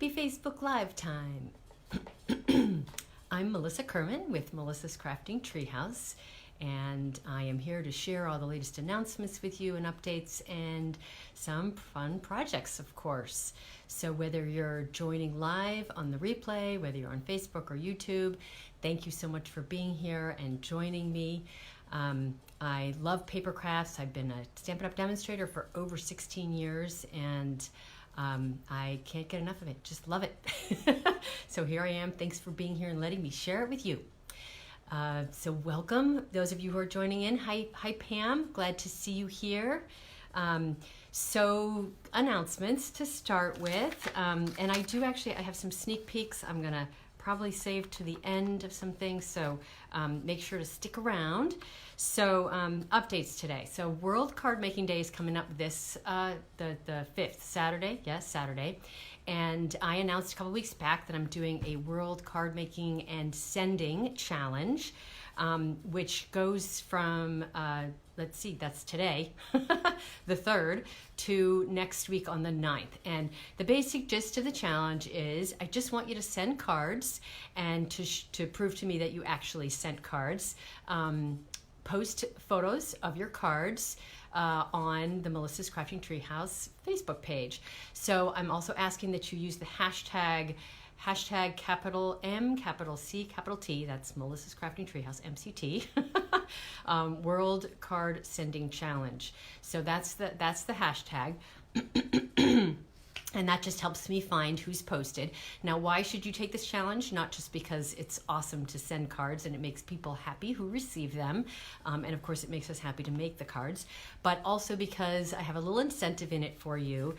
Happy Facebook Live time. I'm Melissa Kerman with Melissa's Crafting Treehouse, and I am here to share all the latest announcements with you and updates and some fun projects, of course. So whether you're joining live on the replay, whether you're on Facebook or YouTube, thank you so much for being here and joining me. I love paper crafts. I've been a Stampin' Up! Demonstrator for over 16 years, and I can't get enough of it. Just love it. So here I am. Thanks for being here and letting me share it with you. So welcome, those of you who are joining in. Hi Pam. Glad to see you here. So announcements to start with. And I have some sneak peeks. I'm going to probably save to the end of some things, so make sure to stick around. So updates today. So World Card Making Day is coming up this the 5th, Saturday. Yes, Saturday. And I announced a couple weeks back that I'm doing a World Card Making and Sending Challenge, which goes from let's see, that's today, the 3rd, to next week on the 9th. And the basic gist of the challenge is I just want you to send cards, and to prove to me that you actually sent cards, post photos of your cards on the Melissa's Crafting Treehouse Facebook page. So I'm also asking that you use the hashtag capital M, capital C, capital T, that's Melissa's Crafting Treehouse, MCT, World Card Sending Challenge. So that's the hashtag. And that just helps me find who's posted. Now, why should you take this challenge? Not just because it's awesome to send cards and it makes people happy who receive them. And of course, it makes us happy to make the cards. But also because I have a little incentive in it for you.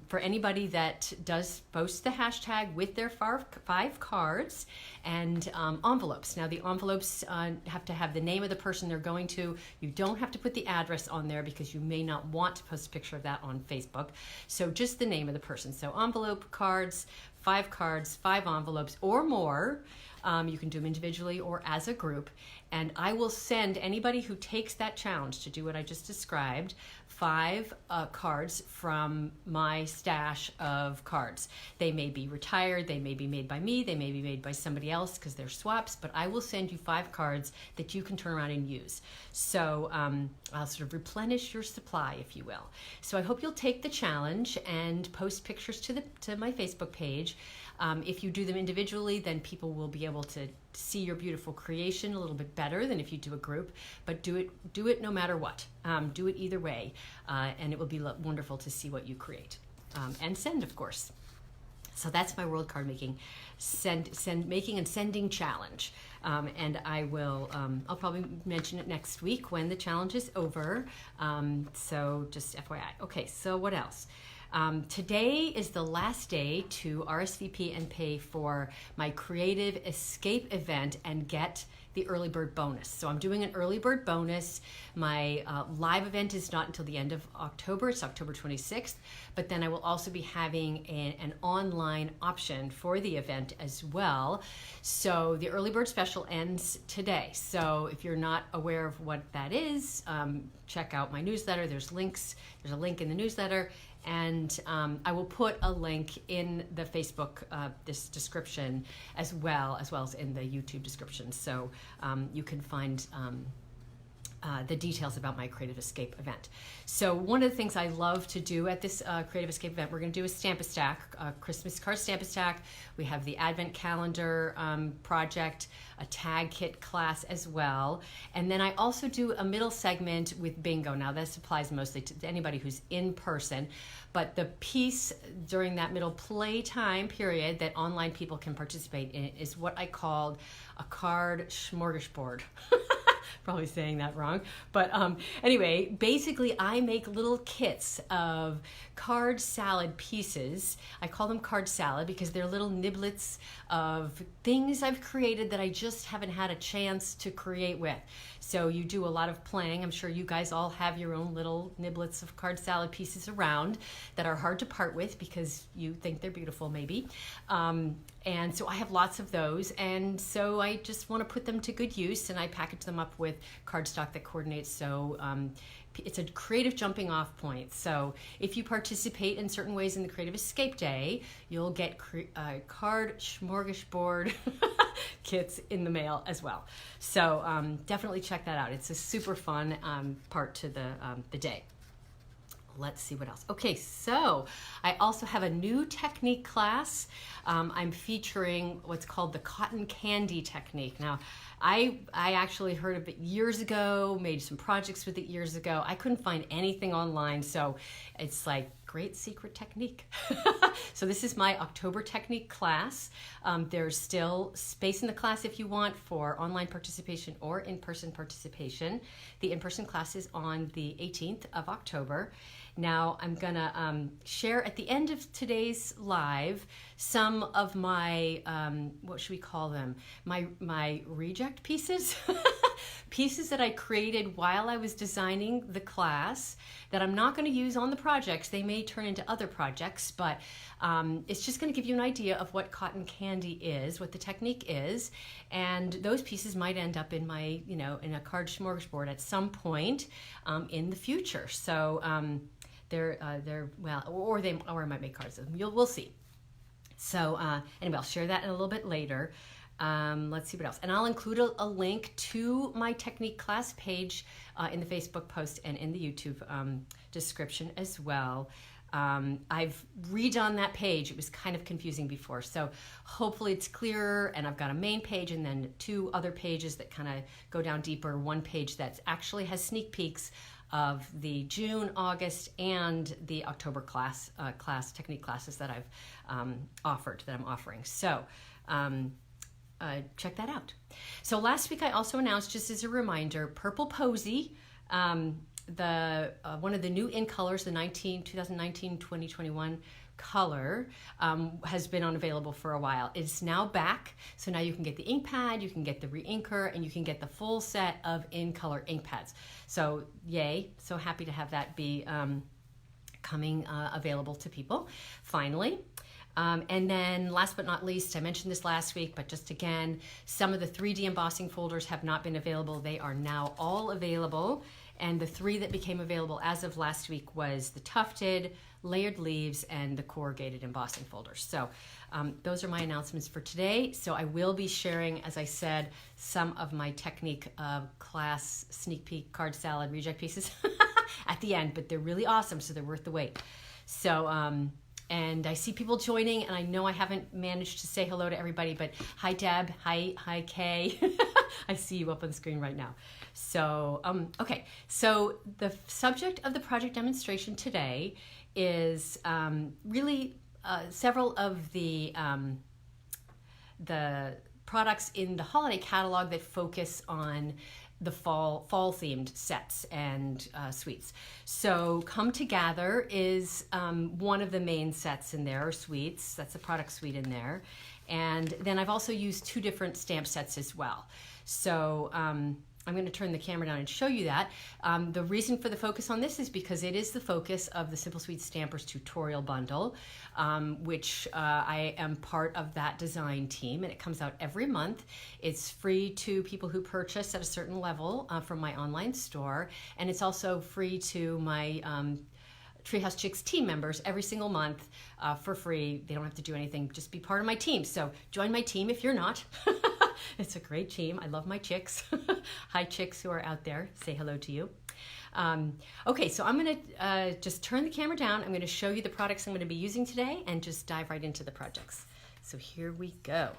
For anybody that does post the hashtag with their 5 cards and envelopes. Now, the envelopes have to have the name of the person they're going to. You don't have to put the address on there because you may not want to post a picture of that on Facebook. So just the name of the person. So envelope, cards, 5 envelopes or more. You can do them individually or as a group. And I will send anybody who takes that challenge to do what I just described 5 cards from my stash of cards. They may be retired, they may be made by me, they may be made by somebody else because they're swaps, but I will send you 5 cards that you can turn around and use. So I'll sort of replenish your supply, if you will. So I hope you'll take the challenge and post pictures to my Facebook page. If you do them individually, then people will be able to see your beautiful creation a little bit better than if you do a group, but do it no matter what. Do it either way, and it will be wonderful to see what you create. And send, of course. So that's my World Card Making Making and Sending Challenge. And I will, I'll probably mention it next week when the challenge is over. So just FYI. Okay, so what else? Today is the last day to RSVP and pay for my Creative Escape event and get the early bird bonus. So I'm doing an early bird bonus. My live event is not until the end of October. It's October 26th. But then I will also be having an online option for the event as well. So the early bird special ends today. So if you're not aware of what that is, check out my newsletter. There's links. There's a link in the newsletter. And I will put a link in the Facebook this description as well as in the YouTube description. So you can find the details about my Creative Escape event. So one of the things I love to do at this Creative Escape event, we're going to do a Stamp-A-Stack, a Christmas card Stamp-A-Stack. We have the Advent Calendar project, a tag kit class as well. And then I also do a middle segment with bingo. Now this applies mostly to anybody who's in person, but the piece during that middle playtime period that online people can participate in is what I called a card smorgasbord. Probably saying that wrong. But anyway, basically I make little kits of card salad pieces. I call them card salad because they're little niblets of things I've created that I just haven't had a chance to create with. So you do a lot of playing. I'm sure you guys all have your own little niblets of card salad pieces around that are hard to part with because you think they're beautiful maybe. And so I have lots of those, and so I just want to put them to good use, and I package them up with cardstock that coordinates so it's a creative jumping off point. So if you participate in certain ways in the Creative Escape Day, you'll get card smorgasbord kits in the mail as well. So definitely check that out. It's a super fun part to the day. Let's see what else. Okay, so I also have a new technique class. I'm featuring what's called the cotton candy technique. Now, I actually heard of it years ago, made some projects with it years ago. I couldn't find anything online, so it's like great secret technique. So this is my October technique class. There's still space in the class if you want for online participation or in-person participation. The in-person class is on the 18th of October. Now I'm gonna share at the end of today's live some of my, what should we call them? My reject pieces? Pieces that I created while I was designing the class that I'm not gonna use on the projects. They may turn into other projects, but it's just gonna give you an idea of what cotton candy is, what the technique is, and those pieces might end up in my, in a card smorgasbord at some point in the future. So they're well, or I might make cards of them. We'll see. So anyway, I'll share that in a little bit later. Let's see what else. And I'll include a link to my technique class page in the Facebook post and in the YouTube description as well. I've redone that page. It was kind of confusing before, so hopefully it's clearer. And I've got a main page and then 2 other pages that kind of go down deeper. One page that actually has sneak peeks of the June, August, and the October technique classes that I've offered, that I'm offering. So check that out. So last week I also announced, just as a reminder, Purple Posy, one of the new in colors, the 2019-2021 color, has been unavailable for a while. It's now back, so now you can get the ink pad, you can get the re-inker, and you can get the full set of in color ink pads. So yay, so happy to have that be coming available to people finally. And then last but not least, I mentioned this last week, but just again, some of the 3D embossing folders have not been available. They are now all available. And the 3 that became available as of last week was the tufted, layered leaves, and the corrugated embossing folders. So those are my announcements for today. So I will be sharing, as I said, some of my technique class sneak peek card salad reject pieces at the end, but they're really awesome, so they're worth the wait. So, and I see people joining, and I know I haven't managed to say hello to everybody, but hi Deb, hi Kay. I see you up on the screen right now. So, okay, so the subject of the project demonstration today is really several of the products in the holiday catalog that focus on the fall themed sets and suites. So Come To Gather is one of the main sets in there, or suites. That's a product suite in there. And then I've also used 2 different stamp sets as well. So I'm going to turn the camera down and show you that. The reason for the focus on this is because it is the focus of the Simple Sweet Stampers tutorial bundle, which I am part of that design team, and it comes out every month. It's free to people who purchase at a certain level from my online store, and it's also free to my Treehouse Chicks team members every single month for free. They don't have to do anything, just be part of my team. So join my team if you're not. It's a great team. I love my chicks. Hi chicks who are out there, say hello to you. Okay, so I'm gonna just turn the camera down. I'm gonna show you the products I'm gonna be using today and just dive right into the projects. So here we go.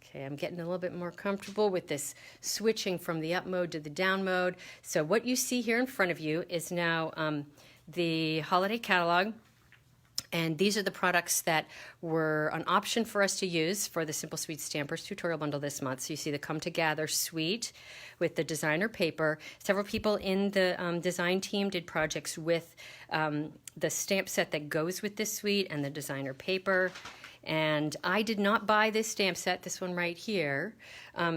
Okay, I'm getting a little bit more comfortable with this switching from the up mode to the down mode. So what you see here in front of you is now the holiday catalog. And these are the products that were an option for us to use for the Simple Sweet Stampers tutorial bundle this month. So you see the Come Together suite with the designer paper. Several people in the design team did projects with the stamp set that goes with this suite and the designer paper. And I did not buy this stamp set, this one right here,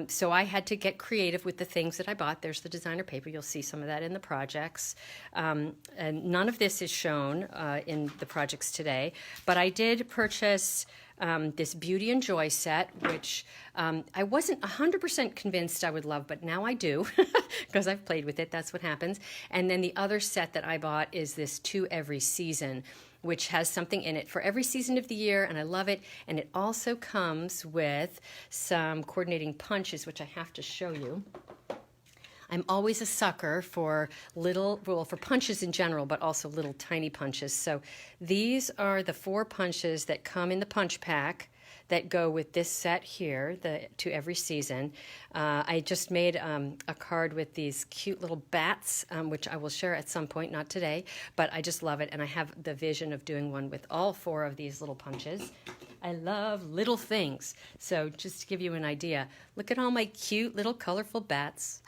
so I had to get creative with the things that I bought. There's the designer paper. You'll see some of that in the projects. And none of this is shown in the projects today, but I did purchase this Beauty and Joy set, which I wasn't 100% convinced I would love, but now I do because I've played with it. That's what happens. And then the other set that I bought is this To Every Season, which has something in it for every season of the year, and I love it. And it also comes with some coordinating punches, which I have to show you. I'm always a sucker for for punches in general, but also little tiny punches. So these are the 4 punches that come in the punch pack that go with this set here, the To Every Season. I just made a card with these cute little bats, which I will share at some point, not today, but I just love it, and I have the vision of doing one with all 4 of these little punches. I love little things. So just to give you an idea, look at all my cute little colorful bats.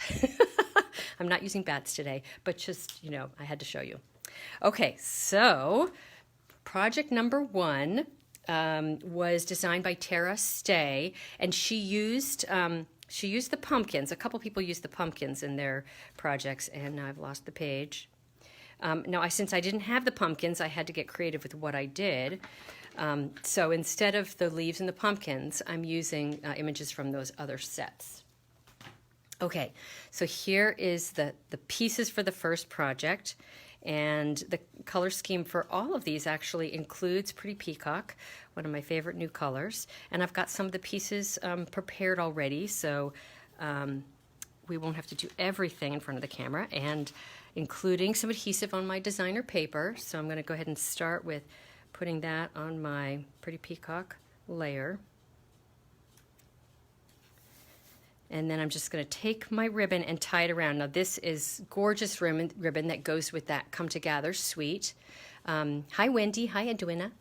I'm not using bats today, but just, I had to show you. Okay, so project number 1 was designed by Tara Stay, and she used the pumpkins. A couple people used the pumpkins in their projects, and now I've lost the page. Since I didn't have the pumpkins, I had to get creative with what I did. So instead of the leaves and the pumpkins, I'm using images from those other sets. Okay, so here is the pieces for the first project, and the color scheme for all of these actually includes Pretty Peacock, one of my favorite new colors, and I've got some of the pieces prepared already, so we won't have to do everything in front of the camera, and including some adhesive on my designer paper. So I'm going to go ahead and start with putting that on my Pretty Peacock layer. And then I'm just going to take my ribbon and tie it around. Now this is gorgeous ribbon that goes with that Come Together suite. Hi Wendy, hi Edwina.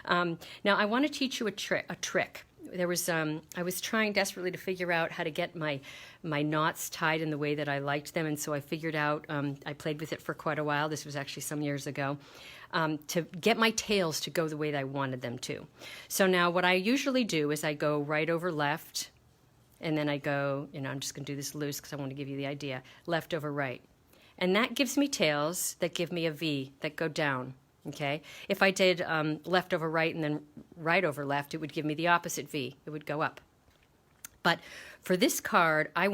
Now I want to teach you a trick. There was I was trying desperately to figure out how to get my knots tied in the way that I liked them, and so I figured out, I played with it for quite a while, this was actually some years ago, to get my tails to go the way that I wanted them to. So now what I usually do is I go right over left, and then I go, I'm just going to do this loose because I want to give you the idea, left over right. And that gives me tails that give me a V that go down, okay? If I did left over right and then right over left, it would give me the opposite V. It would go up. But for this card, I don't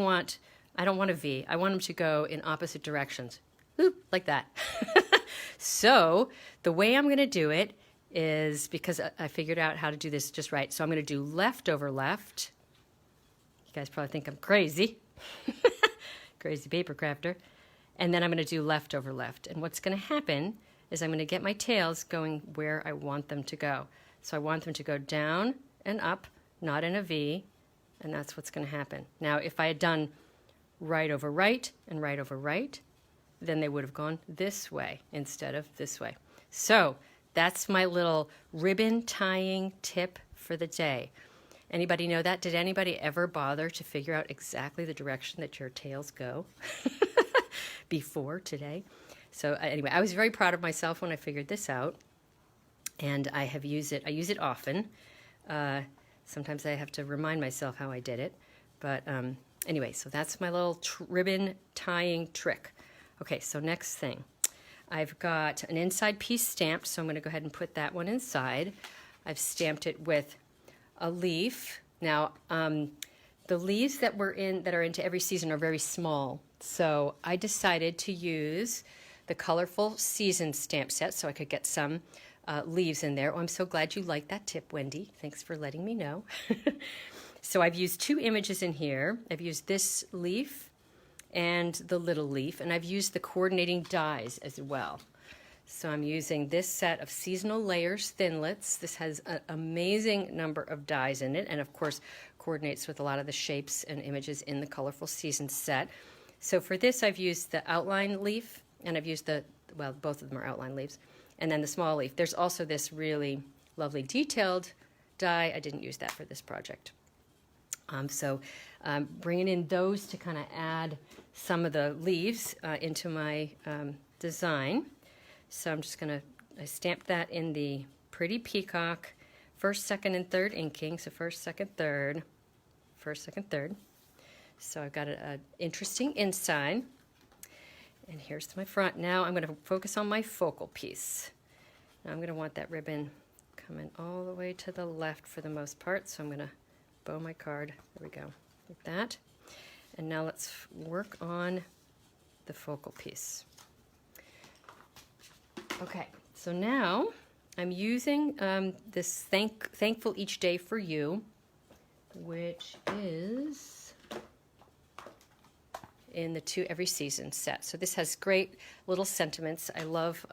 want a V. I want them to go in opposite directions. Oop, like that. So the way I'm going to do it is, because I figured out how to do this just right, so I'm going to do left over left. You guys probably think I'm crazy. Crazy paper crafter. And then I'm going to do left over left. And what's going to happen is I'm going to get my tails going where I want them to go. So I want them to go down and up, not in a V, and that's what's going to happen. Now, if I had done right over right and right over right, then they would have gone this way instead of this way. So that's my little ribbon tying tip for the day. Anybody know that? Did anybody ever bother to figure out exactly the direction that your tails go before today? So anyway, I was very proud of myself when I figured this out, and I have used it. I use it often. Sometimes I have to remind myself how I did it. But anyway, so that's my little ribbon tying trick. Okay, so next thing. I've got an inside piece stamped, so I'm going to go ahead and put that one inside. I've stamped it with a leaf. Now, the leaves that are into every season are very small, so I decided to use the colorful season stamp set so I could get some leaves in there. Oh, I'm so glad you liked that tip, Wendy. Thanks for letting me know. So I've used 2 images in here. I've used this leaf and the little leaf, and I've used the coordinating dies as well. So I'm using this set of Seasonal Layers Thinlits. This has an amazing number of dies in it, and of course coordinates with a lot of the shapes and images in the Colorful Season set. So for this I've used the outline leaf, and I've used both of them are outline leaves, and then the small leaf. There's also this really lovely detailed die. I didn't use that for this project. So bringing in those to kind of add some of the leaves into my design. So I'm just going to, I stamped that in the Pretty Peacock, 1st, 2nd, and 3rd inking. So 1st, 2nd, 3rd, 1st, 2nd, 3rd. So I've got an interesting inside. And here's my front. Now I'm going to focus on my focal piece. Now I'm going to want that ribbon coming all the way to the left for the most part, so I'm going to bow my card. There we go, like that. And now let's work on the focal piece. Okay, so now I'm using this Thankful Each Day for You, which is in the To Every Season set. So this has great little sentiments. I love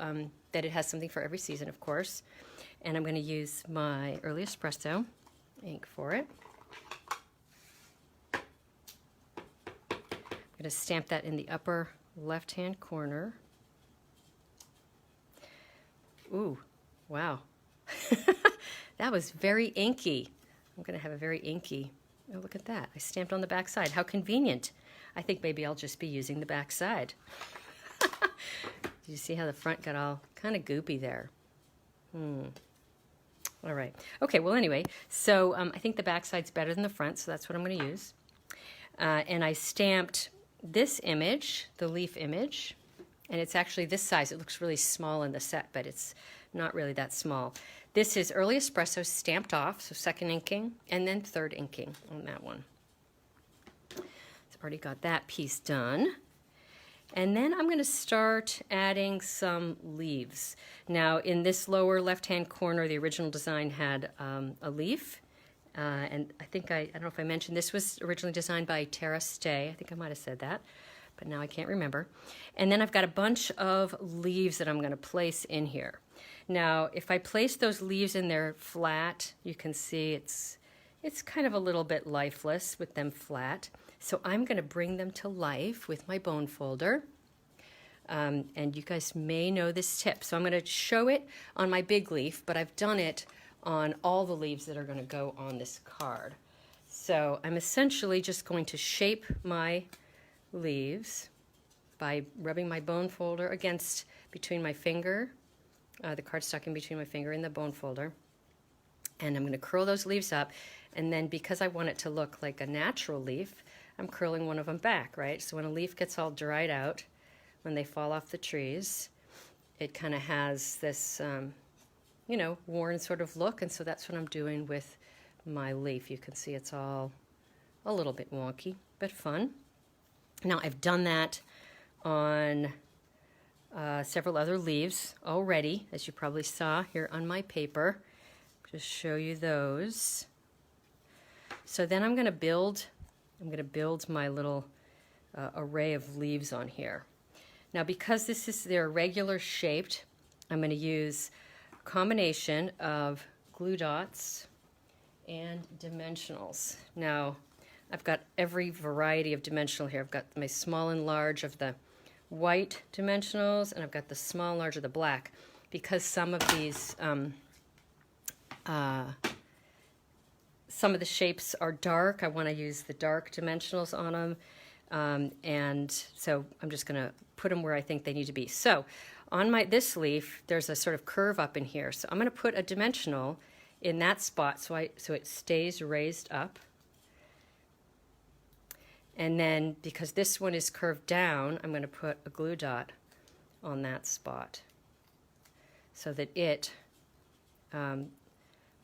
that it has something for every season, of course. And I'm going to use my Early Espresso ink for it. I'm going to stamp that in the upper left-hand corner. Ooh, wow. That was very inky. I'm going to have a very inky. Oh, look at that. I stamped on the back side. How convenient. I think maybe I'll just be using the back side. Did you see how the front got all kind of goopy there? All right. Okay, well, anyway, so I think the back side's better than the front, so that's what I'm going to use. And I stamped this image, the leaf image, and it's actually this size. It looks really small in the set, but it's not really that small. This is Early Espresso stamped off, so second inking, and then third inking on that one. So I've already got that piece done. And then I'm going to start adding some leaves. Now, in this lower left-hand corner, the original design had a leaf. And I think, I don't know if I mentioned, this was originally designed by Tara Stay. I think I might have said that, but now I can't remember. And then I've got a bunch of leaves that I'm going to place in here. Now, if I place those leaves in there flat, you can see it's kind of a little bit lifeless with them flat. So I'm going to bring them to life with my bone folder. And you guys may know this tip. So I'm going to show it on my big leaf, but I've done it on all the leaves that are going to go on this card. So I'm essentially just going to shape my leaves by rubbing my bone folder against between my finger, the cardstock in between my finger and the bone folder. And I'm going to curl those leaves up. And then because I want it to look like a natural leaf, I'm curling one of them back, right? So when a leaf gets all dried out, when they fall off the trees, it kind of has this, you know, worn sort of look. And so that's what I'm doing with my leaf. You can see it's all a little bit wonky, but fun. Now I've done that on several other leaves already, as you probably saw here on my paper. Just show you those. So then I'm going to build my little array of leaves on here. Now, because they're regular shaped, I'm going to use a combination of glue dots and dimensionals. Now, I've got every variety of dimensional here. I've got my small and large of the white dimensionals, and I've got the small and large of the black, because some of these some of the shapes are dark. I want to use the dark dimensionals on them, and so I'm just going to put them where I think they need to be. So on this leaf, there's a sort of curve up in here. So I'm going to put a dimensional in that spot so it stays raised up. And then because this one is curved down, I'm going to put a glue dot on that spot so that it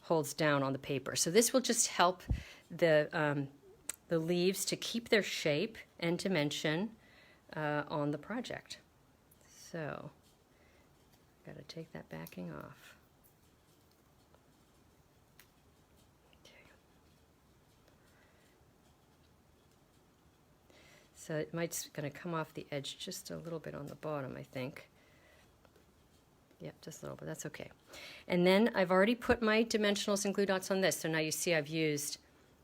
holds down on the paper. So this will just help the leaves to keep their shape and dimension on the project. So got to take that backing off. So it might going to come off the edge just a little bit on the bottom, I think. Yep, just a little bit. That's okay. And then I've already put my dimensionals and glue dots on this. So now you see I've used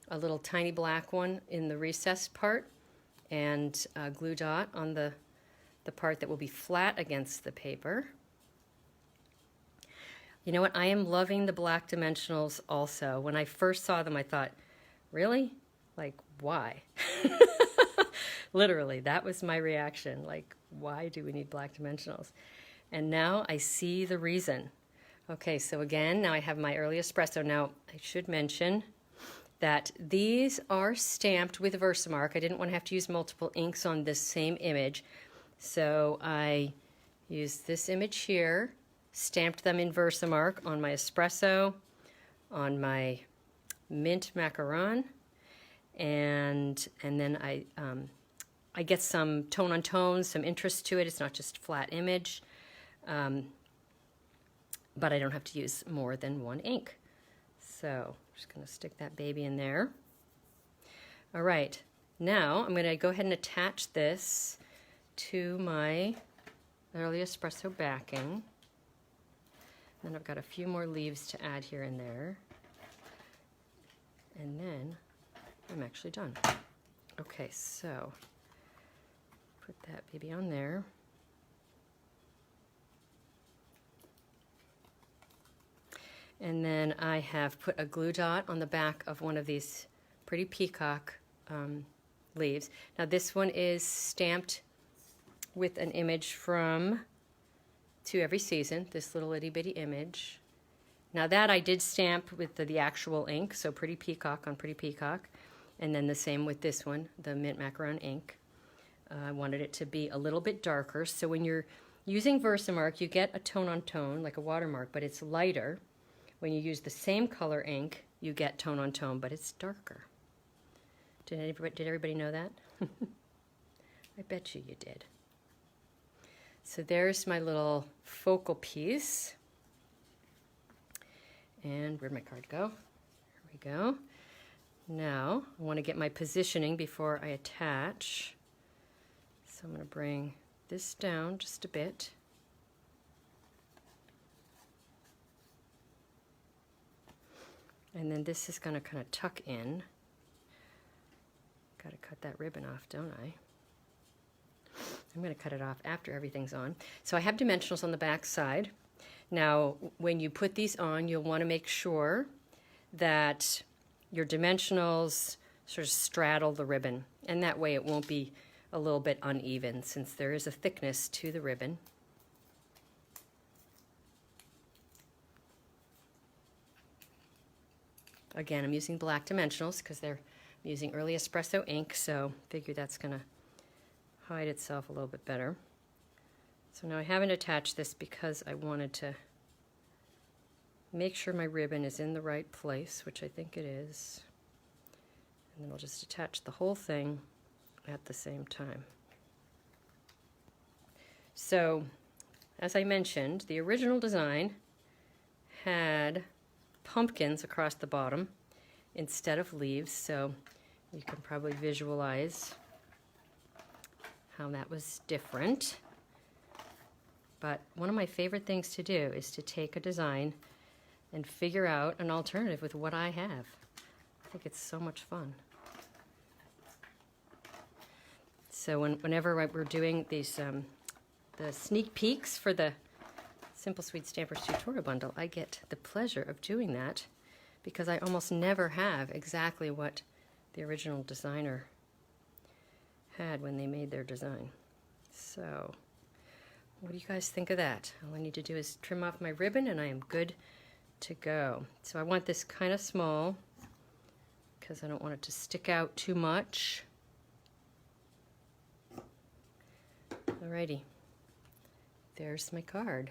a little tiny black one in the recessed part and a glue dot on the part that will be flat against the paper. You know what? I am loving the black dimensionals also. When I first saw them, I thought, really? Like, why? Literally, that was my reaction. Like, why do we need black dimensionals? And now I see the reason. Okay, so again, now I have my Early Espresso. Now, I should mention that these are stamped with Versamark. I didn't want to have to use multiple inks on this same image. So I used this image here stamped them in Versamark on my espresso, on my mint macaron, and then I get some tone on tone, some interest to it. It's not just flat image, but I don't have to use more than one ink. So I'm just going to stick that baby in there. All right, now I'm going to go ahead and attach this to my early espresso backing. Then I've got a few more leaves to add here and there. And then I'm actually done. Okay, so put that baby on there. And then I have put a glue dot on the back of one of these pretty peacock leaves. Now this one is stamped with an image from To Every Season, this little itty bitty image. Now that I did stamp with the actual ink, so Pretty Peacock on Pretty Peacock, and then the same with this one, the Mint Macaron ink. I wanted it to be a little bit darker, so when you're using Versamark, you get a tone on tone, like a watermark, but it's lighter. When you use the same color ink, you get tone on tone, but it's darker. Did everybody know that? I bet you did. So there's my little focal piece. And where'd my card go? Here we go. Now, I want to get my positioning before I attach. So I'm going to bring this down just a bit. And then this is going to kind of tuck in. Got to cut that ribbon off, don't I? I'm going to cut it off after everything's on. So I have dimensionals on the back side. Now, when you put these on, you'll want to make sure that your dimensionals sort of straddle the ribbon, and that way it won't be a little bit uneven since there is a thickness to the ribbon. Again, I'm using black dimensionals because I'm using early espresso ink, so I figure that's going to hide itself a little bit better. So now I haven't attached this because I wanted to make sure my ribbon is in the right place, which I think it is. And then I'll just attach the whole thing at the same time. So, as I mentioned, the original design had pumpkins across the bottom instead of leaves, so you can probably visualize how that was different. But one of my favorite things to do is to take a design and figure out an alternative with what I have. I think it's so much fun. So whenever we're doing these the sneak peeks for the Simple Sweet Stampers tutorial bundle, I get the pleasure of doing that because I almost never have exactly what the original designer had when they made their design. So what do you guys think of that? All I need to do is trim off my ribbon and I am good to go. So I want this kind of small because I don't want it to stick out too much. Alrighty, there's my card.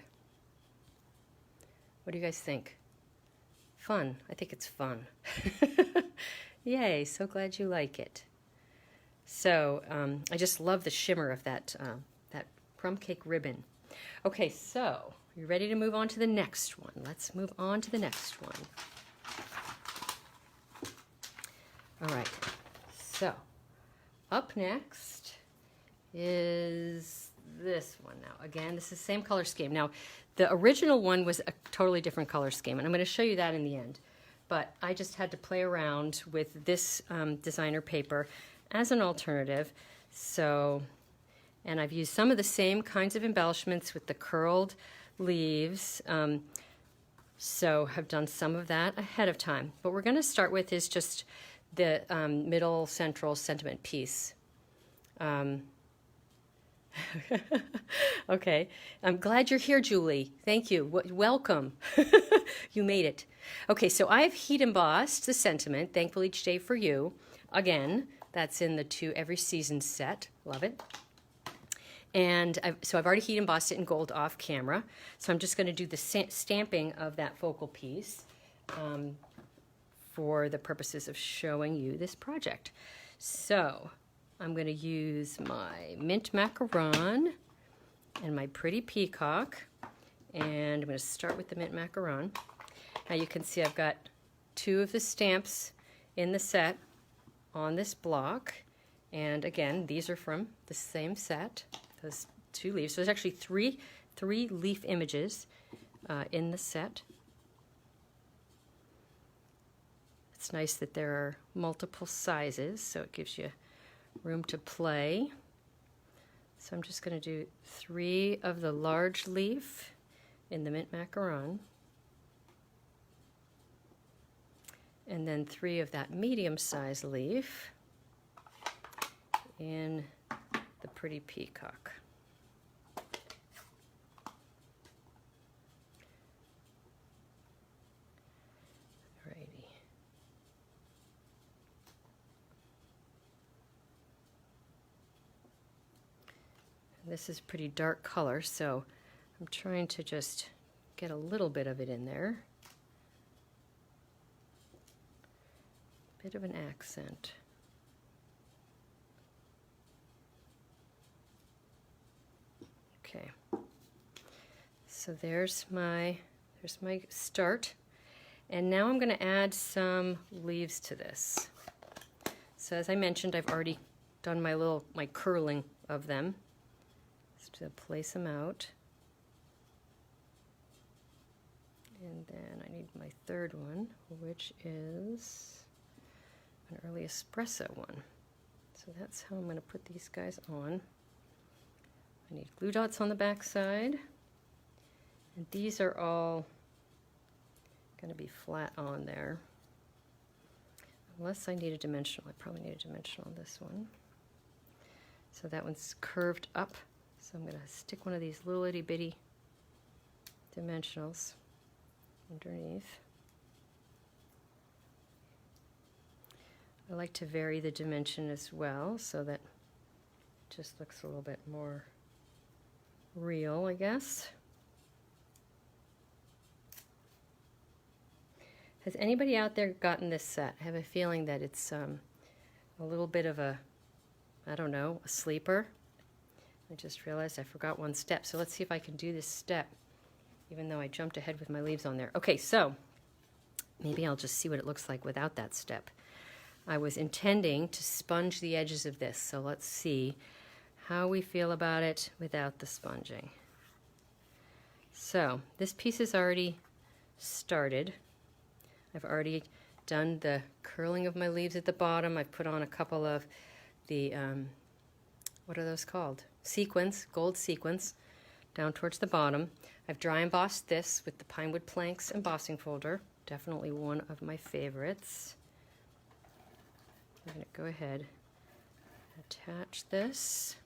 What do you guys think? Fun. I think it's fun. Yay, so glad you like it. So I just love the shimmer of that crumb cake ribbon. Okay, so you ready to move on to the next one? Let's move on to the next one. All right, so up next is this one now. Again, this is the same color scheme. Now, the original one was a totally different color scheme, and I'm going to show you that in the end. But I just had to play around with this designer paper as an alternative. So, and I've used some of the same kinds of embellishments with the curled leaves. So have done some of that ahead of time. What we're going to start with is just the middle central sentiment piece. Okay, I'm glad you're here, Julie. Thank you. Welcome. You made it. Okay, so I have heat embossed the sentiment, Thankful Each Day for You. Again, that's in the To Every Season set. Love it. And so I've already heat embossed it in gold off camera. So I'm just going to do the stamping of that focal piece for the purposes of showing you this project. So I'm going to use my mint macaron and my pretty peacock. And I'm going to start with the mint macaron. Now you can see I've got 2 of the stamps in the set on this block. And again, these are from the same set, those 2 leaves. So there's actually three leaf images in the set. It's nice that there are multiple sizes, so it gives you room to play. So I'm just going to do 3 of the large leaf in the mint macaron, and then 3 of that medium-sized leaf in the pretty peacock. Alrighty. This is a pretty dark color, so I'm trying to just get a little bit of it in there. Bit of an accent. Okay. So there's my start. And now I'm going to add some leaves to this. So as I mentioned, I've already done my curling of them. Just to place them out. And then I need my 3rd one, which is an early espresso one. So that's how I'm going to put these guys on. I need glue dots on the back side. And these are all going to be flat on there. Unless I need a dimensional. I probably need a dimensional on this one. So that one's curved up. So I'm going to stick one of these little itty bitty dimensionals underneath. I like to vary the dimension as well so that it just looks a little bit more real, I guess. Has anybody out there gotten this set? I have a feeling that it's a little bit of a, I don't know, a sleeper. I just realized I forgot one step. So let's see if I can do this step, even though I jumped ahead with my leaves on there. Okay, so maybe I'll just see what it looks like without that step. I was intending to sponge the edges of this, so let's see how we feel about it without the sponging. So this piece is already started. I've already done the curling of my leaves at the bottom. I've put on a couple of the, what are those called? Sequins, gold sequins, down towards the bottom. I've dry embossed this with the Pinewood Planks embossing folder. Definitely one of my favorites. I'm going to go ahead and attach this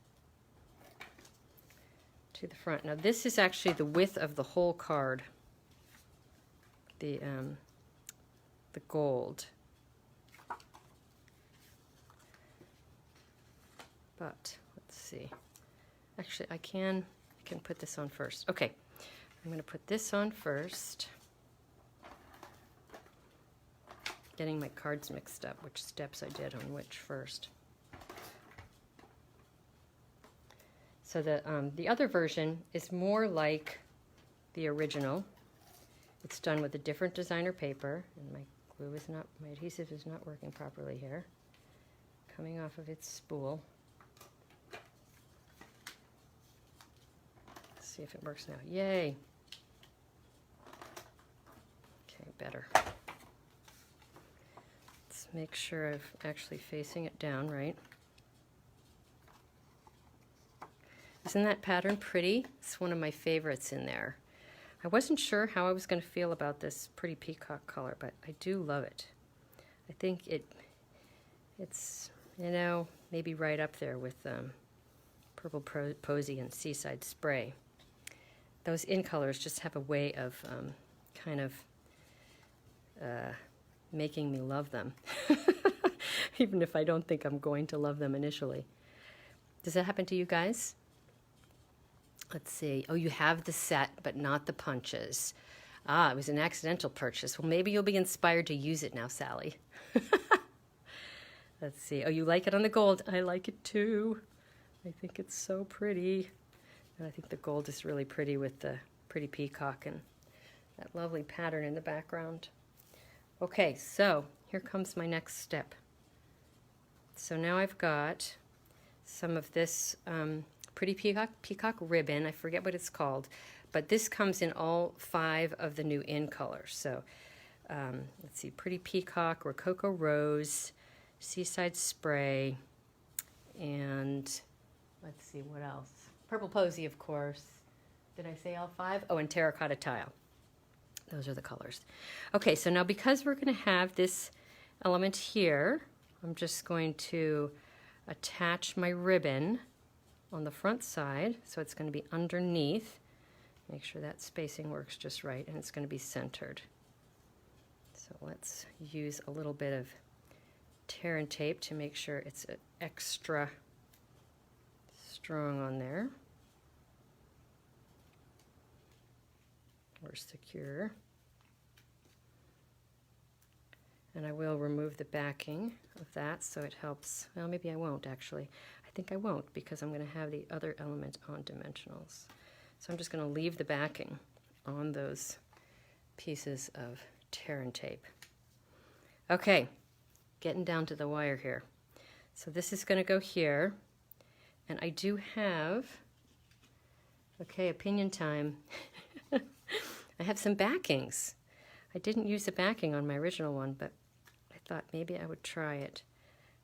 to the front. Now this is actually the width of the whole card. The gold. But let's see. Actually, I can put this on first. Okay, I'm going to put this on first. Getting my cards mixed up, which steps I did on which first. So the other version is more like the original. It's done with a different designer paper, and my adhesive is not working properly here. Coming off of its spool. Let's see if it works now. Yay! Okay, better. Let's make sure I'm actually facing it down right. Isn't that pattern pretty? It's one of my favorites in there. I wasn't sure how I was going to feel about this pretty peacock color, but I do love it. I think it's, you know, maybe right up there with Purple Posy and Seaside Spray. Those in colors just have a way of kind of making me love them, even if I don't think I'm going to love them initially. Does that happen to you guys? Let's see. Oh, you have the set, but not the punches. Ah, it was an accidental purchase. Well, maybe you'll be inspired to use it now, Sally. Let's see. Oh, you like it on the gold. I like it too. I think it's so pretty. And I think the gold is really pretty with the pretty peacock and that lovely pattern in the background. Okay, so here comes my next step. So now I've got some of this pretty peacock ribbon. I forget what it's called, but this comes in all 5 of the new in colors. So let's see, pretty peacock, rococo rose, seaside spray, and let's see what else. Purple posy, of course. Did I say all 5? Oh, and terracotta tile. Those are the colors. Okay, so now because we're going to have this element here, I'm just going to attach my ribbon on the front side, so it's going to be underneath. Make sure that spacing works just right, and it's going to be centered. So let's use a little bit of tear and tape to make sure it's extra strong on there, or secure. And I will remove the backing of that so it helps. Well, maybe I won't actually. I think I won't because I'm going to have the other element on dimensionals. So I'm just going to leave the backing on those pieces of tear and tape. Okay, getting down to the wire here. So this is going to go here. And I do have, okay, opinion time. I have some backings. I didn't use the backing on my original one, but I thought maybe I would try it.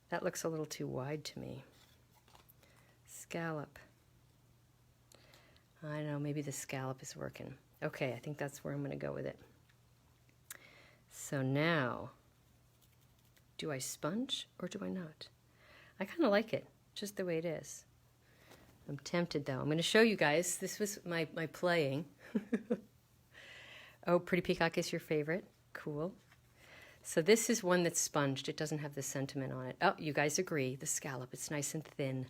That looks a little too wide to me. Scallop. I don't know, maybe the scallop is working. Okay, I think that's where I'm going to go with it. So now, do I sponge or do I not? I kind of like it, just the way it is. I'm tempted though. I'm going to show you guys. This was my playing. Oh, Pretty Peacock is your favorite. Cool. So this is one that's sponged. It doesn't have the sentiment on it. Oh, you guys agree. The scallop, it's nice and thin.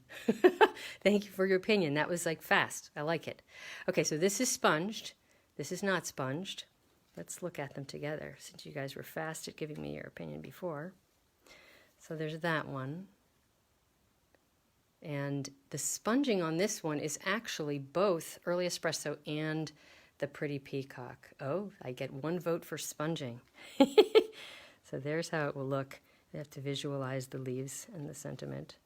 Thank you for your opinion. That was like fast. I like it. Okay, so this is sponged. This is not sponged. Let's look at them together since you guys were fast at giving me your opinion before. So there's that one. And the sponging on this one is actually both Early Espresso and the Pretty Peacock. Oh, I get 1 vote for sponging. So there's how it will look. You have to visualize the leaves and the sentiment.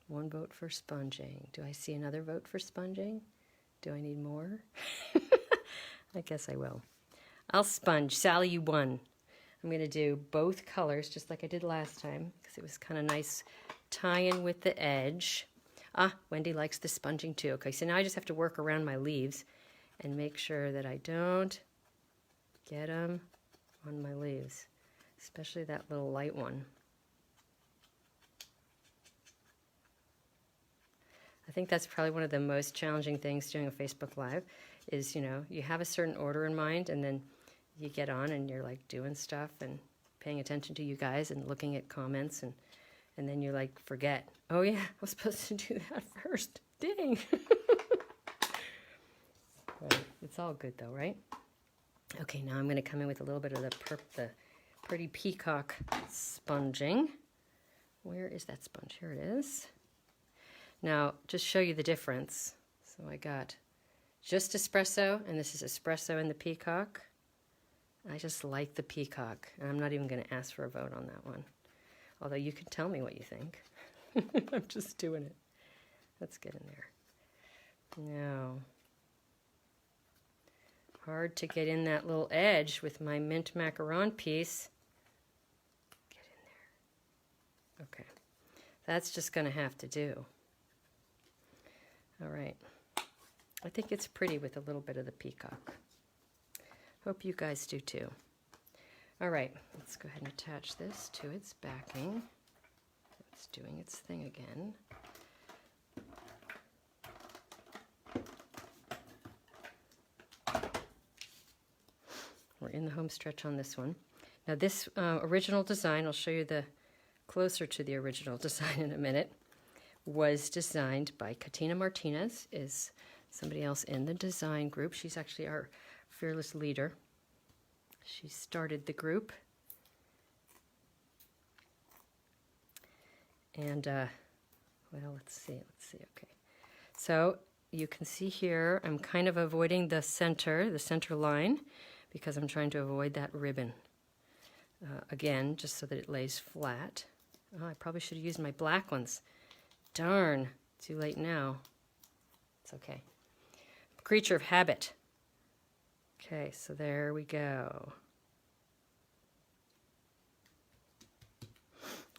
1 vote for sponging. Do I see another vote for sponging? Do I need more? I guess I will. I'll sponge. Sally, you won. I'm going to do both colors just like I did last time because it was kind of nice tie-in with the edge. Ah, Wendy likes the sponging too. Okay, so now I just have to work around my leaves and make sure that I don't get them on my leaves, especially that little light one. I think that's probably one of the most challenging things doing a Facebook Live is, you know, you have a certain order in mind and then you get on and you're like doing stuff and paying attention to you guys and looking at comments and then you like forget, oh yeah, I was supposed to do that first. Dang. Right. It's all good though, right? Okay, now I'm going to come in with a little bit of the Pretty Peacock sponging. Where is that sponge? Here it is. Now, just show you the difference. So I got just espresso, and this is espresso in the peacock. I just like the peacock, and I'm not even going to ask for a vote on that one. Although you can tell me what you think. I'm just doing it. Let's get in there. Now, hard to get in that little edge with my mint macaron piece. Get in there. Okay. That's just going to have to do. All right. I think it's pretty with a little bit of the peacock. Hope you guys do too. All right, let's go ahead and attach this to its backing. It's doing its thing again. We're in the home stretch on this one. Now this original design, I'll show you the closer to the original design in a minute, was designed by Katina Martinez, is somebody else in the design group. She's actually our fearless leader. She started the group. And, well, let's see, okay. So you can see here, I'm kind of avoiding the center line, because I'm trying to avoid that ribbon. Again, just so that it lays flat. Oh, I probably should have used my black ones. Darn, too late now. It's okay. Creature of habit. Okay, so there we go.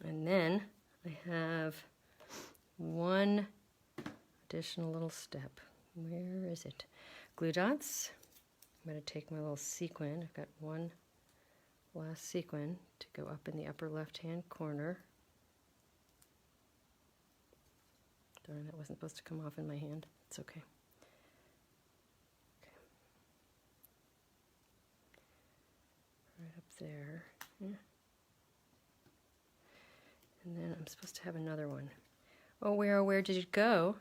And then I have one additional little step. Where is it? Glue dots. I'm going to take my little sequin. I've got one last sequin to go up in the upper left-hand corner. Darn, that wasn't supposed to come off in my hand. It's okay. Right up there. Yeah. And then I'm supposed to have another one. Oh, where did it go?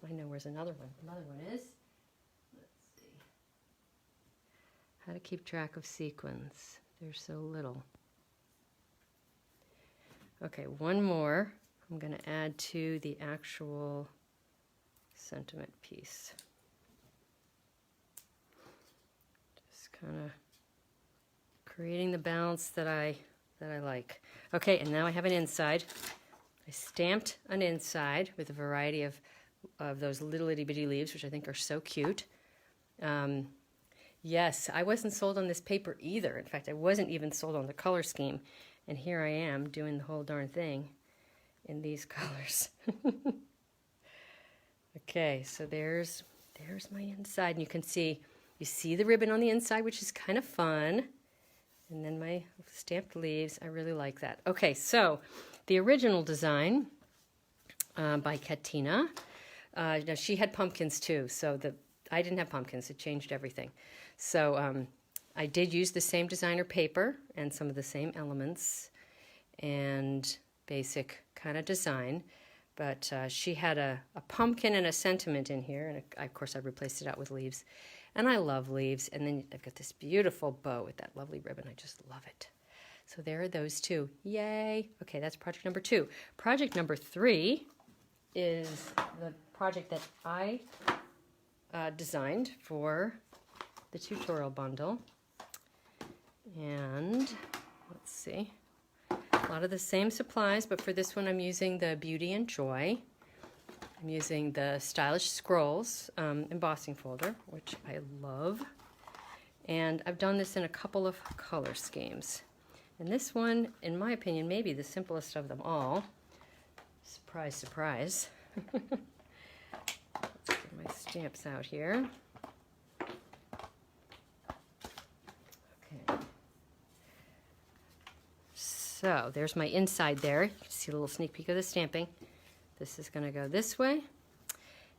I know where's another one. Another one is, let's see, how to keep track of sequins. There's so little. Okay, one more. I'm going to add to the actual sentiment piece. Just kind of creating the balance that I like. Okay, and now I have an inside. I stamped an inside with a variety of those little itty bitty leaves, which I think are so cute. Yes, I wasn't sold on this paper either. In fact, I wasn't even sold on the color scheme. And here I am doing the whole darn thing in these colors. Okay, so there's my inside. And you see the ribbon on the inside, which is kind of fun. And then my stamped leaves, I really like that. Okay, so the original design by Katina, now she had pumpkins too, so I didn't have pumpkins, it changed everything. So I did use the same designer paper and some of the same elements and basic kind of design, but she had a pumpkin and a sentiment in here, and of course I replaced it out with leaves. And I love leaves. And then I've got this beautiful bow with that lovely ribbon. I just love it. So there are those two. Yay. Okay, that's project number 2. Project number 3 is the project that I designed for the tutorial bundle. And let's see. A lot of the same supplies, but for this one I'm using the Beauty and Joy. I'm using the Stylish Scrolls embossing folder, which I love. And I've done this in a couple of color schemes. And this one, in my opinion, may be the simplest of them all. Surprise, surprise. Let's get my stamps out here. Okay. So there's my inside there. You can see a little sneak peek of the stamping. This is going to go this way,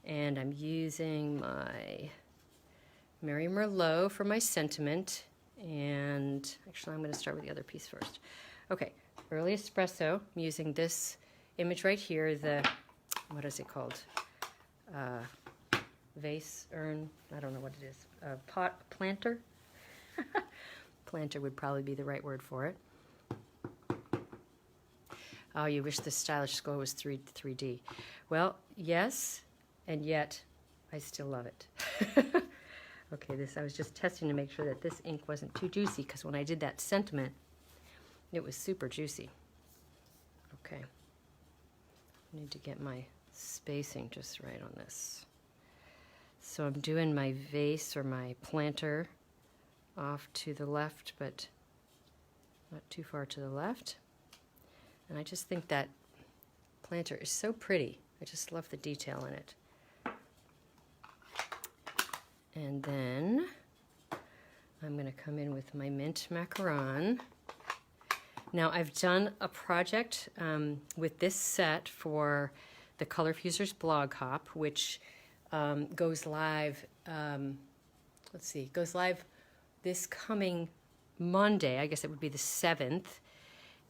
and I'm using my Mary Merlot for my sentiment, and actually I'm going to start with the other piece first. Okay, Early Espresso, I'm using this image right here, what is it called? Vase, urn, I don't know what it is, planter? Planter would probably be the right word for it. Oh, you wish the Stylish Scroll was 3D. Well, yes, and yet I still love it. Okay, I was just testing to make sure that this ink wasn't too juicy, because when I did that sentiment, it was super juicy. Okay. I need to get my spacing just right on this. So I'm doing my vase or my planter off to the left, but not too far to the left. And I just think that planter is so pretty. I just love the detail in it. And then I'm going to come in with my mint macaron. Now I've done a project with this set for the Color Fusers blog hop, which goes live, goes live this coming Monday. I guess it would be the 7th.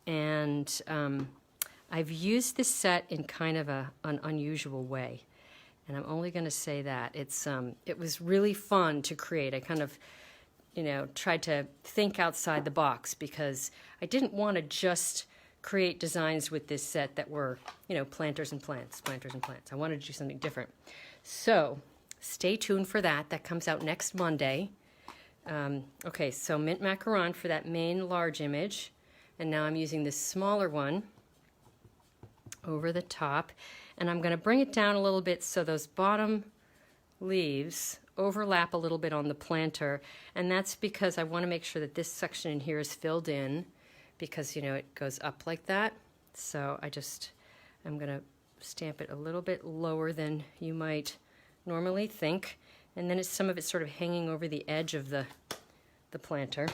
And I've used this set in kind of an unusual way, and I'm only going to say that. It was really fun to create. I kind of, tried to think outside the box because I didn't want to just create designs with this set that were, planters and plants, planters and plants. I wanted to do something different. So stay tuned for that. That comes out next Monday. Okay, so mint macaron for that main large image, and now I'm using this smaller one over the top, and I'm going to bring it down a little bit so those bottom leaves overlap a little bit on the planter, and that's because I want to make sure that this section in here is filled in because it goes up like that. So I'm going to stamp it a little bit lower than you might normally think, and then some of it's sort of hanging over the edge of the planter.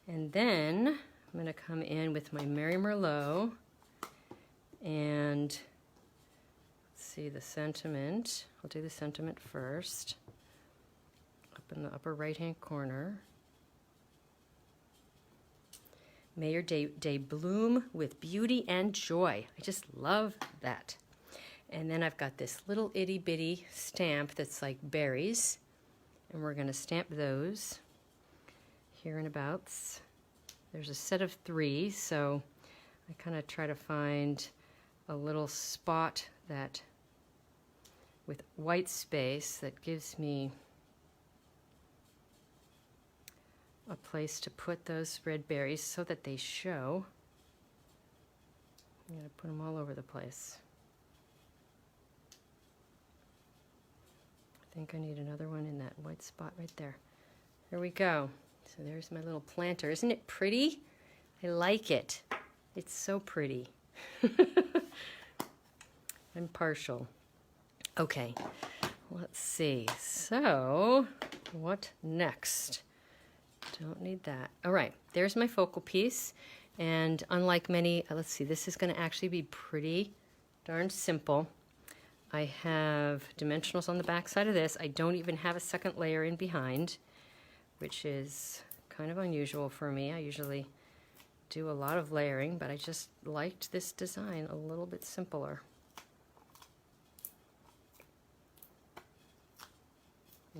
And then I'm going to come in with my Mary Merlot and see the sentiment. I'll do the sentiment first, up in the upper right-hand corner. May your day bloom with beauty and joy. I just love that. And then I've got this little itty bitty stamp that's like berries, and we're going to stamp those here and abouts. There's a set of 3, so I kind of try to find a little spot that with white space that gives me a place to put those red berries so that they show. I'm going to put them all over the place. I think I need another one in that white spot right there. There we go. So there's my little planter. Isn't it pretty? I like it. It's so pretty. I'm partial. Okay, let's see. So, what next? Don't need that. All right, there's my focal piece. And unlike many, let's see, this is going to actually be pretty darn simple. I have dimensionals on the back side of this. I don't even have a second layer in behind, which is kind of unusual for me. I usually do a lot of layering, but I just liked this design a little bit simpler.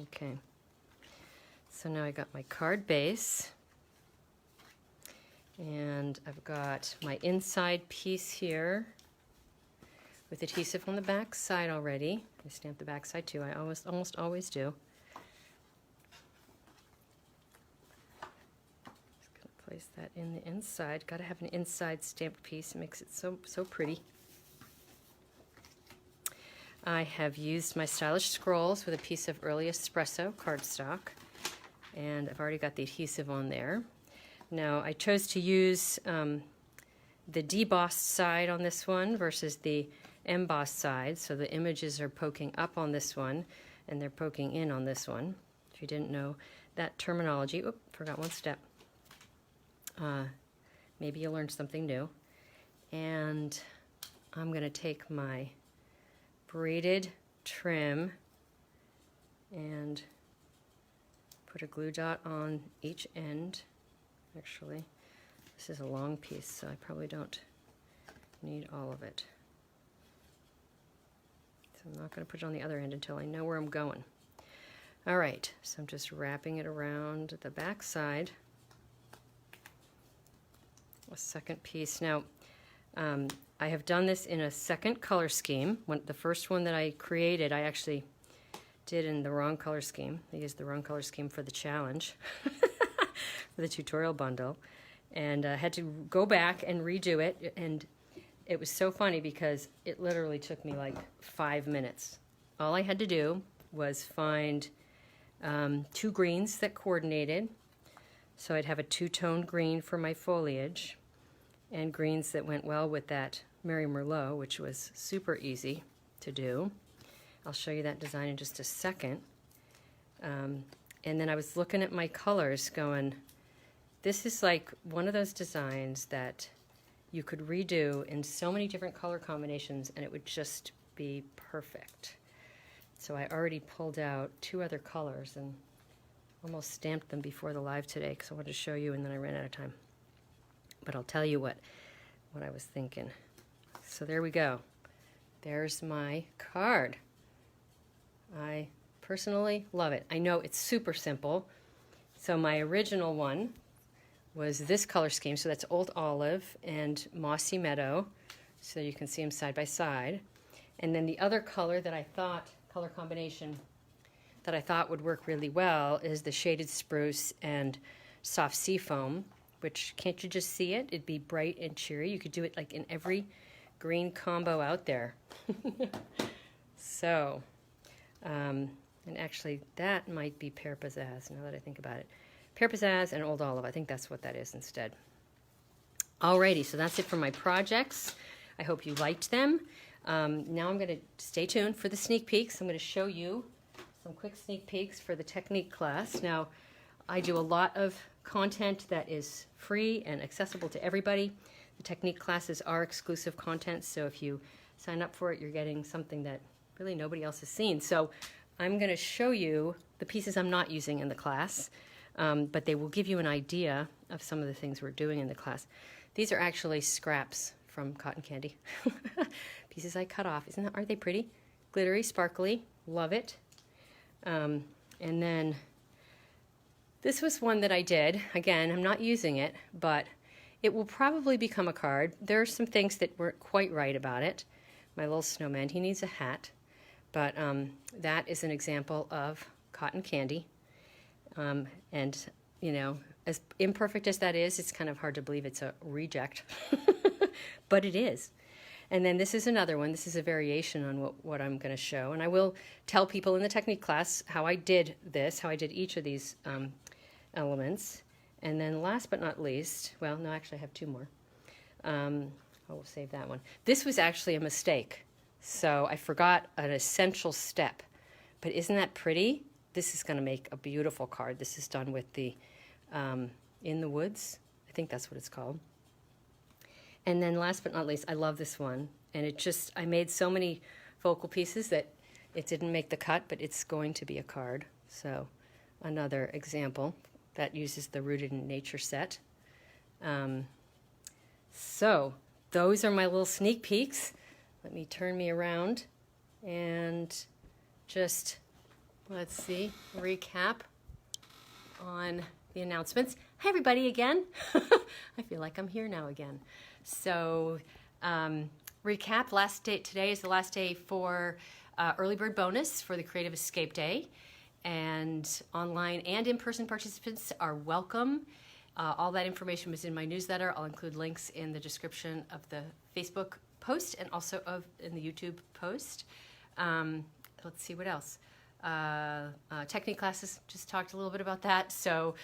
Okay, so now I got my card base, and I've got my inside piece here with adhesive on the back side already. I stamped the back side too. I almost always do. Just gonna place that in the inside. Got to have an inside stamped piece. It makes it so pretty. I have used my stylish scrolls with a piece of early espresso cardstock, and I've already got the adhesive on there. Now I chose to use the debossed side on this one versus the embossed side, so the images are poking up on this one and they're poking in on this one. If you didn't know that terminology, oop, forgot one step. Maybe you learned something new. And I'm going to take my braided trim and put a glue dot on each end. Actually, this is a long piece, so I probably don't need all of it. So I'm not going to put it on the other end until I know where I'm going. All right, so I'm just wrapping it around the back side. A second piece. Now, I have done this in a second color scheme. The first one that I created, I actually did in the wrong color scheme. I used the wrong color scheme for the challenge, for the tutorial bundle, and had to go back and redo it. And it was so funny because it literally took me like 5 minutes. All I had to do was find 2 greens that coordinated. So I'd have a 2-tone green for my foliage and greens that went well with that Mary Merlot, which was super easy to do. I'll show you that design in just a second. And then I was looking at my colors going, this is like one of those designs that you could redo in so many different color combinations and it would just be perfect. So I already pulled out 2 other colors and almost stamped them before the live today because I wanted to show you and then I ran out of time. But I'll tell you what, what I was thinking. So there we go. There's my card. I personally love it. I know it's super simple. So my original one was this color scheme. So that's Old Olive and Mossy Meadow. So you can see them side by side. And then the other color that I thought, color combination that I thought would work really well is the Shaded Spruce and Soft Seafoam, which, can't you just see it? It'd be bright and cheery. You could do it like in every green combo out there. So, and actually that might be Pear Pizzazz now that I think about it. Pear Pizzazz and Old Olive, I think that's what that is instead. Alrighty, so that's it for my projects. I hope you liked them. Now I'm going to stay tuned for the sneak peeks. I'm going to show you some quick sneak peeks for the technique class. Now, I do a lot of content that is free and accessible to everybody. The technique classes are exclusive content, so if you sign up for it, you're getting something that really nobody else has seen. So I'm going to show you the pieces I'm not using in the class, but they will give you an idea of some of the things we're doing in the class. These are actually scraps from cotton candy. Pieces I cut off. Aren't they pretty? Glittery, sparkly, love it. And then this was one that I did. Again, I'm not using it, but it will probably become a card. There are some things that weren't quite right about it. My little snowman, he needs a hat. But that is an example of cotton candy. And, you know, as imperfect as that is, it's kind of hard to believe it's a reject. But it is. And then this is another one. This is a variation on what I'm going to show. And I will tell people in the technique class how I did this, how I did each of these elements. And then last but not least, well, no, actually I have two more. I will save that one. This was actually a mistake. So I forgot an essential step. But isn't that pretty? This is going to make a beautiful card. This is done with the In the Woods. I think that's what it's called. And then last but not least, I love this one. And it just, I made so many focal pieces that it didn't make the cut, but it's going to be a card. So another example that uses the Rooted in Nature set. So those are my little sneak peeks. Let me turn me around and just, let's see, recap on the announcements. Hi everybody again. I feel like I'm here now again. So recap, last day, today is the last day for early bird bonus for the Creative Escape Day. And online and in-person participants are welcome. All that information was in my newsletter. I'll include links in the description of the Facebook post and also in the YouTube post. Let's see what else. Technique classes, just talked a little bit about that. So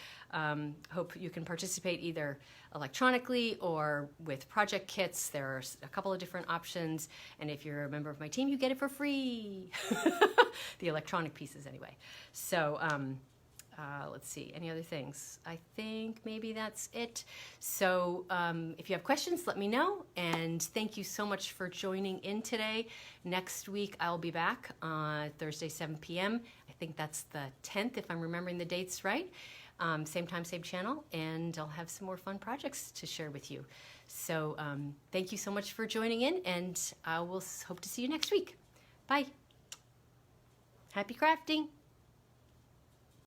hope you can participate either electronically or with project kits. There are a couple of different options. And if you're a member of my team, you get it for free. The electronic pieces anyway. So let's see, any other things? I think maybe that's it. So if you have questions, let me know. And thank you so much for joining in today. Next week, I'll be back Thursday, 7 p.m. I think that's the 10th, if I'm remembering the dates right. Same time, same channel. And I'll have some more fun projects to share with you. So thank you so much for joining in. And I will hope to see you next week. Bye. Happy crafting.